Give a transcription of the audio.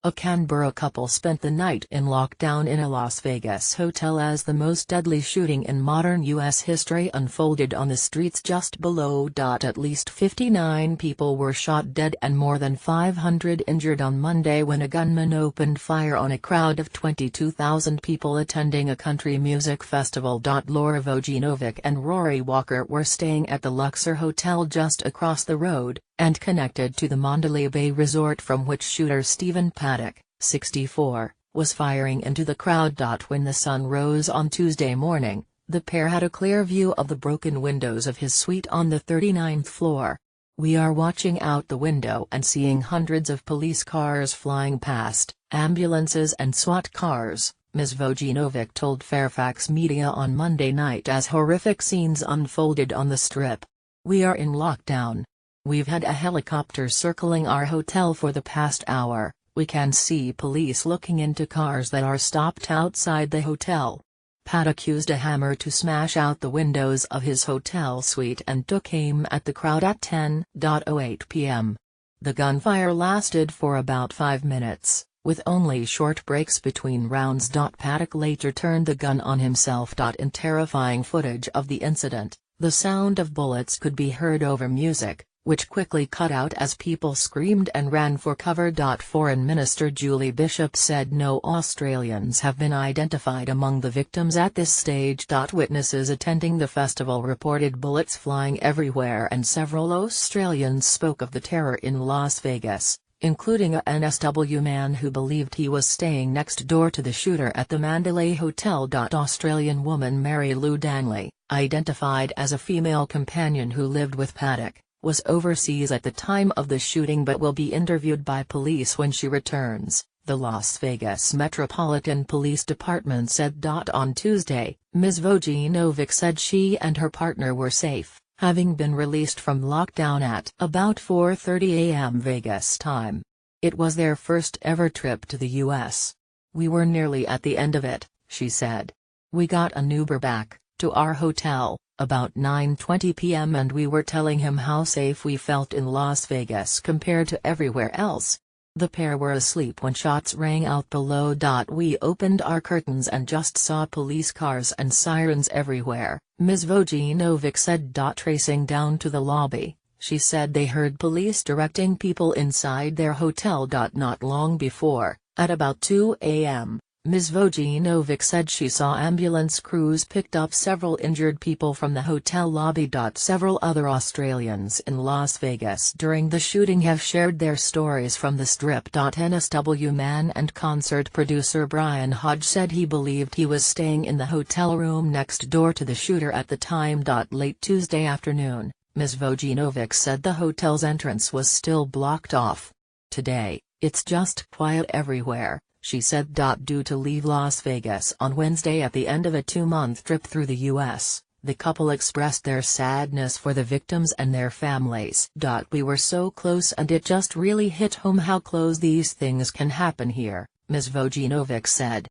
A Canberra couple spent the night in lockdown in a Las Vegas hotel as the most deadly shooting in modern U.S. history unfolded on the streets just below. At least 59 people were shot dead and more than 500 injured on Monday when a gunman opened fire on a crowd of 22,000 people attending a country music festival. Laura Vojinovic and Rory Walker were staying at the Luxor Hotel just across the road, and connected to the Mandalay Bay resort from which shooter Stephen Paddock, 64, was firing into the crowd. When the sun rose on Tuesday morning, the pair had a clear view of the broken windows of his suite on the 39th floor. "We are watching out the window and seeing hundreds of police cars flying past, ambulances and SWAT cars," Ms. Vojinovic told Fairfax Media on Monday night as horrific scenes unfolded on the Strip. "We are in lockdown. We've had a helicopter circling our hotel for the past hour. We can see police looking into cars that are stopped outside the hotel." Paddock used a hammer to smash out the windows of his hotel suite and took aim at the crowd at 10:08 p.m. The gunfire lasted for about 5 minutes, with only short breaks between rounds. Paddock later turned the gun on himself. In terrifying footage of the incident, the sound of bullets could be heard over music, which quickly cut out as people screamed and ran for cover. Foreign Minister Julie Bishop said no Australians have been identified among the victims at this stage. Witnesses attending the festival reported bullets flying everywhere, and several Australians spoke of the terror in Las Vegas, including a NSW man who believed he was staying next door to the shooter at the Mandalay Hotel. Australian woman Mary Lou Danley, identified as a female companion who lived with Paddock, was overseas at the time of the shooting but will be interviewed by police when she returns, the Las Vegas Metropolitan Police Department said. On Tuesday, Ms. Vojinovic said she and her partner were safe, having been released from lockdown at about 4:30 a.m. Vegas time. "It was their first ever trip to the U.S. We were nearly at the end of it," she said. "We got an Uber back to our hotel about 9:20 p.m. and we were telling him how safe we felt in Las Vegas compared to everywhere else. The pair were asleep when shots rang out below. We opened our curtains and just saw police cars and sirens everywhere," Ms. Vojinovic said. Tracing down to the lobby, she said they heard police directing people inside their hotel. Not long before, at about 2 a.m., Ms. Vojinovic said she saw ambulance crews picked up several injured people from the hotel lobby. Several other Australians in Las Vegas during the shooting have shared their stories from the Strip. NSW man and concert producer Brian Hodge said he believed he was staying in the hotel room next door to the shooter at the time. Late Tuesday afternoon, Ms. Vojinovic said the hotel's entrance was still blocked off. "Today, it's just quiet everywhere," she said. Due to leave Las Vegas on Wednesday at the end of a 2-month trip through the U.S., the couple expressed their sadness for the victims and their families. "We were so close and it just really hit home how close these things can happen here," Ms. Vojinovic said.